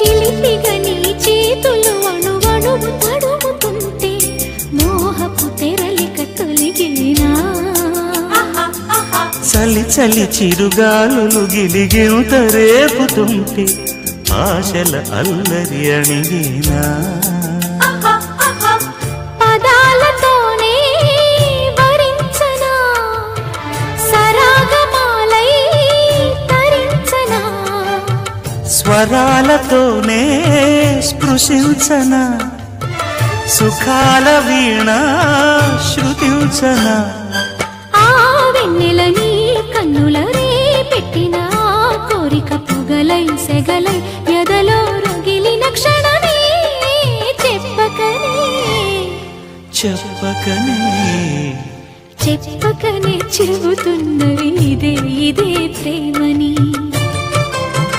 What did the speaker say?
చిలిపిగా నీ చేతులు అణువణువు తడుముతుంటే మోహపు తెరలిక తొలిగేనా చలి చలి చిరుగాలులు గిలిగింత రేపుతుంటే ఆశల అల్లరి అణిగేనా పదాలతోనే వరించనా సరాగమాలై తరించనా స్వరాలతోనే స్పృశించనా సుఖాల వీణ శృతించనా ఆ వెన్నెలని కన్నుల రే పెట్టిన కోరిక పొగలై సెగలై ఎదలో రగిలిన క్షణమే చెప్పకనే చెప్పకనే చెప్పకనే చెబుతున్నవి ఇదే ఇదే ప్రేమని